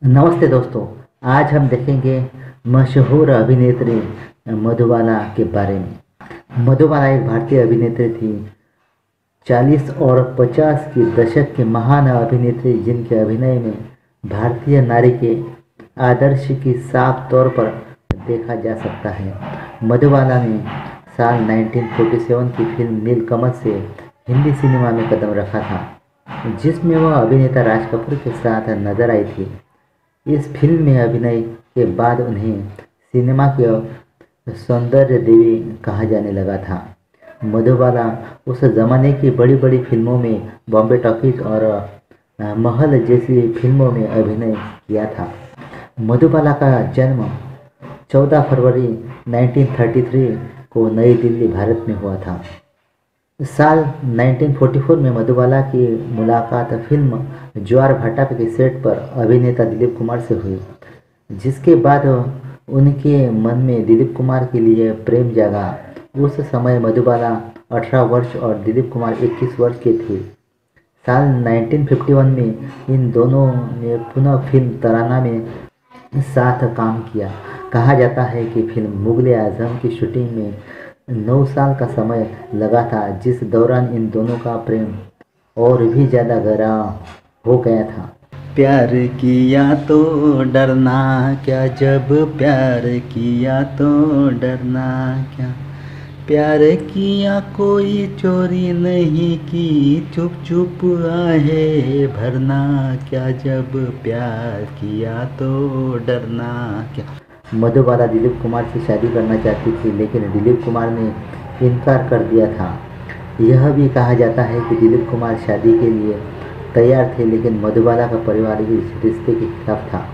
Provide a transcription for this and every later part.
नमस्ते दोस्तों। आज हम देखेंगे मशहूर अभिनेत्री मधुबाला के बारे में। मधुबाला एक भारतीय अभिनेत्री थी। 40 और 50 के दशक की महान अभिनेत्री जिनके अभिनय में भारतीय नारी के आदर्श की साफ तौर पर देखा जा सकता है। मधुबाला ने साल 1947 की फिल्म नीलकमल से हिंदी सिनेमा में कदम रखा था, जिसमें वह अभिनेता राज कपूर के साथ नजर आई थी। इस फिल्म में अभिनय के बाद उन्हें सिनेमा की सौंदर्य देवी कहा जाने लगा था। मधुबाला उस जमाने की बड़ी बड़ी फिल्मों में बॉम्बे टॉकीज और महल जैसी फिल्मों में अभिनय किया था। मधुबाला का जन्म 14 फरवरी 1933 को नई दिल्ली, भारत में हुआ था। साल 1944 में मधुबाला की मुलाकात फिल्म ज्वार भाटा के सेट पर अभिनेता दिलीप कुमार से हुई, जिसके बाद उनके मन में दिलीप कुमार के लिए प्रेम जागा। उस समय मधुबाला 18 वर्ष और दिलीप कुमार 21 वर्ष के थे। साल 1951 में इन दोनों ने पुनः फिल्म तराना में साथ काम किया। कहा जाता है कि फिल्म मुगले आजम की शूटिंग में 9 साल का समय लगा था, जिस दौरान इन दोनों का प्रेम और भी ज़्यादा गहरा हो गया था। प्यार किया तो डरना क्या, जब प्यार किया तो डरना क्या, प्यार किया कोई चोरी नहीं की, चुप चुप आहे भरना क्या, जब प्यार किया तो डरना क्या। मधुबाला दिलीप कुमार से शादी करना चाहती थी, लेकिन दिलीप कुमार ने इनकार कर दिया था। यह भी कहा जाता है कि दिलीप कुमार शादी के लिए तैयार थे, लेकिन मधुबाला का परिवार इस रिश्ते के खिलाफ था।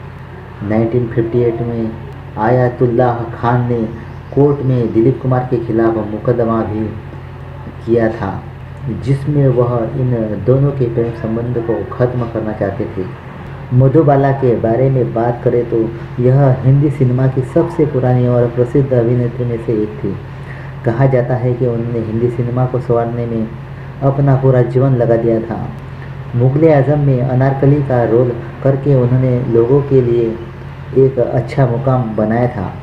1958 में आयतुल्लाह खान ने कोर्ट में दिलीप कुमार के खिलाफ मुकदमा भी किया था, जिसमें वह इन दोनों के प्रेम संबंध को खत्म करना चाहते थे। मधुबाला के बारे में बात करें तो यह हिंदी सिनेमा की सबसे पुरानी और प्रसिद्ध अभिनेत्री में से एक थी। कहा जाता है कि उन्होंने हिंदी सिनेमा को संवारने में अपना पूरा जीवन लगा दिया था। मुगले आजम में अनारकली का रोल करके उन्होंने लोगों के लिए एक अच्छा मुकाम बनाया था।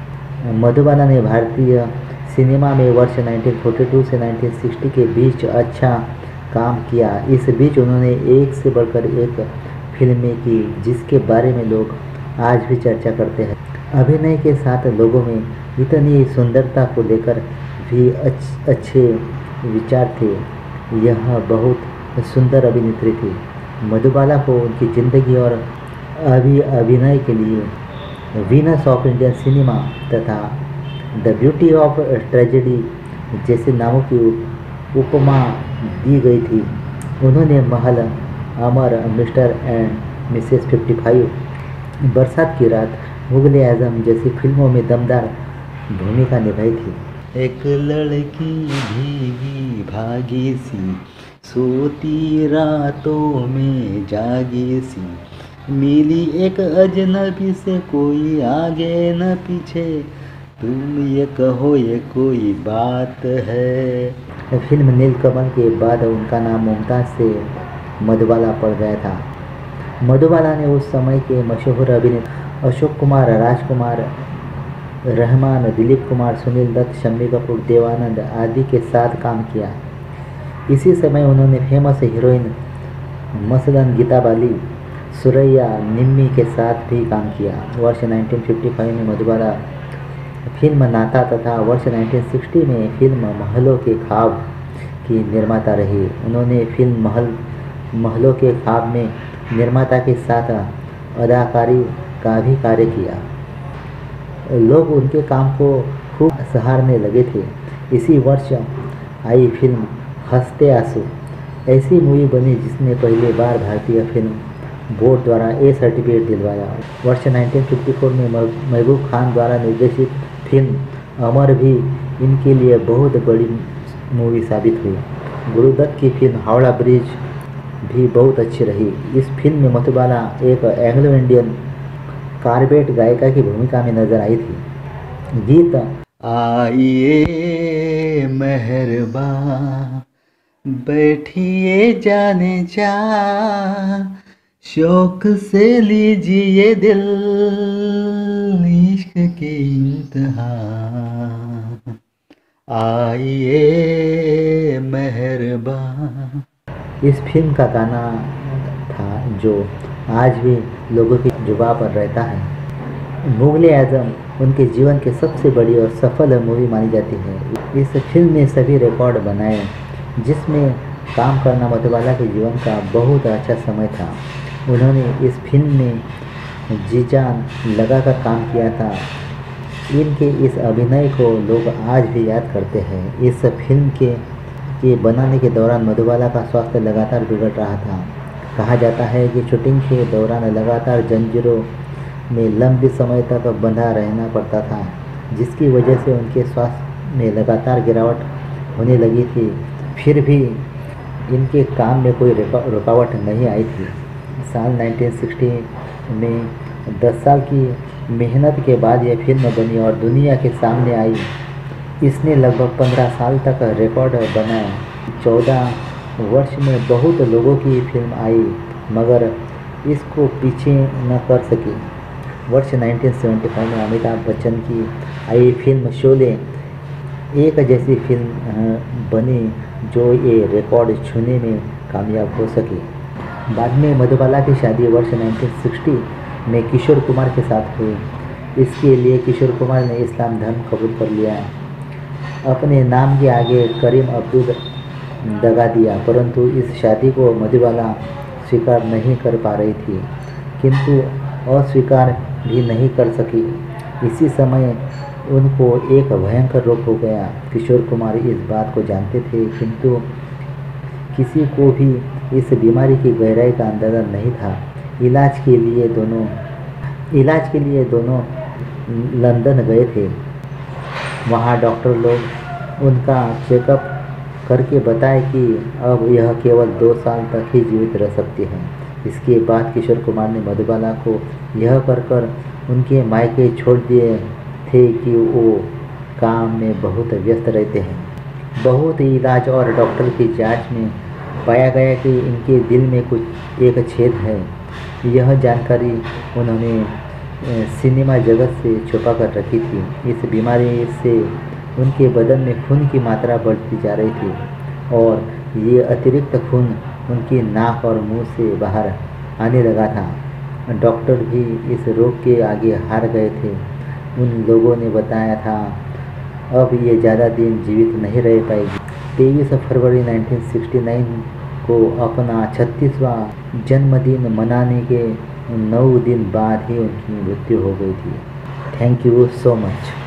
मधुबाला ने भारतीय सिनेमा में वर्ष 1942 से 1960 के बीच अच्छा काम किया। इस बीच उन्होंने एक से बढ़कर एक फिल्में की, जिसके बारे में लोग आज भी चर्चा करते हैं। अभिनय के साथ लोगों में इतनी सुंदरता को लेकर भी अच्छे विचार थे। यह बहुत सुंदर अभिनेत्री थी। मधुबाला को उनकी ज़िंदगी और अभिनय के लिए वीनस ऑफ इंडियन सिनेमा तथा द ब्यूटी ऑफ ट्रेजेडी जैसे नामों की उपमा दी गई थी। उन्होंने महल, अमर, मिस्टर एंड मिसेस 55, बरसात की रात, मुगले आजम जैसी फिल्मों में दमदार भूमिका निभाई थी। एक लड़की भीगी भागी सी, सोती रातों में जागी सी, मिली एक अजनबी से, कोई आगे न पीछे, तुम ये कहो ये कोई बात है। फिल्म नीलकमल के बाद उनका नाम मुमताज़ से मधुबाला पड़ गया था। मधुबाला ने उस समय के मशहूर अभिनेता अशोक कुमार, राजकुमार, रहमान, दिलीप कुमार, सुनील दत्त, शम्मी कपूर, देवानंद आदि के साथ काम किया। इसी समय उन्होंने फेमस हीरोइन मसलन गीता बाली, सुरैया, निम्मी के साथ भी काम किया। वर्ष 1955 में मधुबाला फिल्म नाता तथा वर्ष 1960 में फिल्म महलों के ख्वाब की निर्माता रही। उन्होंने फिल्म महलों के ख्वाब में निर्माता के साथ अदाकारी का भी कार्य किया। लोग उनके काम को खूब सराहने लगे थे। इसी वर्ष आई फिल्म हंसते आंसू, ऐसी मूवी बनी जिसने पहली बार भारतीय फिल्म बोर्ड द्वारा ए सर्टिफिकेट दिलवाया। वर्ष 1954 में महबूब खान द्वारा निर्देशित फिल्म अमर भी इनके लिए बहुत बड़ी मूवी साबित हुई। गुरुदत्त की फिल्म हावड़ा ब्रिज भी बहुत अच्छी रही। इस फिल्म में मधुबाला एक एंग्लो इंडियन कारबेट गायिका की भूमिका में नजर आई थी। गीत आइए मेहरबान बैठिए जाने जा, शौक से लीजिए दिल इश्क के इंतहा, आइए मेहरबान। इस फिल्म का गाना था जो आज भी लोगों की जुबां पर रहता है। मुग़ल आज़म उनके जीवन की सबसे बड़ी और सफल मूवी मानी जाती है। इस फिल्म ने सभी रिकॉर्ड बनाए, जिसमें काम करना मधुबाला के जीवन का बहुत अच्छा समय था। उन्होंने इस फिल्म में जी जान लगा कर काम किया था। इनके इस अभिनय को लोग आज भी याद करते हैं। इस फिल्म के बनाने के दौरान मधुबाला का स्वास्थ्य लगातार बिगड़ रहा था। कहा जाता है कि शूटिंग के दौरान लगातार जंजीरों में लंबे समय तक बंधा रहना पड़ता था, जिसकी वजह से उनके स्वास्थ्य में लगातार गिरावट होने लगी थी। फिर भी इनके काम में कोई रुकावट नहीं आई थी। साल 1960 में 10 साल की मेहनत के बाद यह फिल्म बनी और दुनिया के सामने आई। इसने लगभग 15 साल तक रिकॉर्ड बनाया। 14 वर्ष में बहुत लोगों की फिल्म आई, मगर इसको पीछे न कर सकी। वर्ष 1975 में अमिताभ बच्चन की आई फिल्म शोले एक जैसी फिल्म बनी जो ये रिकॉर्ड छूने में कामयाब हो सकी। बाद में मधुबाला की शादी वर्ष 1960 में किशोर कुमार के साथ हुई। इसके लिए किशोर कुमार ने इस्लाम धर्म कबूल कर लिया। अपने नाम के आगे करीम अब्दुल दगा दिया, परंतु इस शादी को मधुबाला स्वीकार नहीं कर पा रही थी, किंतु अस्वीकार भी नहीं कर सकी। इसी समय उनको एक भयंकर रोग हो गया। किशोर कुमार इस बात को जानते थे, किंतु किसी को भी इस बीमारी की गहराई का अंदाज़ा नहीं था। इलाज के लिए दोनों लंदन गए थे। वहाँ डॉक्टर लोग उनका चेकअप करके बताए कि अब यह केवल 2 साल तक ही जीवित रह सकती हैं। इसके बाद किशोर कुमार ने मधुबाला को यह कर उनके मायके छोड़ दिए थे कि वो काम में बहुत व्यस्त रहते हैं। बहुत इलाज और डॉक्टर की जांच में पाया गया कि इनके दिल में कुछ एक छेद है। यह जानकारी उन्होंने सिनेमा जगत से छुपा कर रखी थी। इस बीमारी से उनके बदन में खून की मात्रा बढ़ती जा रही थी और ये अतिरिक्त खून उनकी नाक और मुंह से बाहर आने लगा था। डॉक्टर भी इस रोग के आगे हार गए थे। उन लोगों ने बताया था अब ये ज़्यादा दिन जीवित नहीं रह पाएगी। 23 फरवरी 1969 को अपना 36वां जन्मदिन मनाने के 9 दिन बाद ही उनकी मृत्यु हो गई थी। Thank you so much.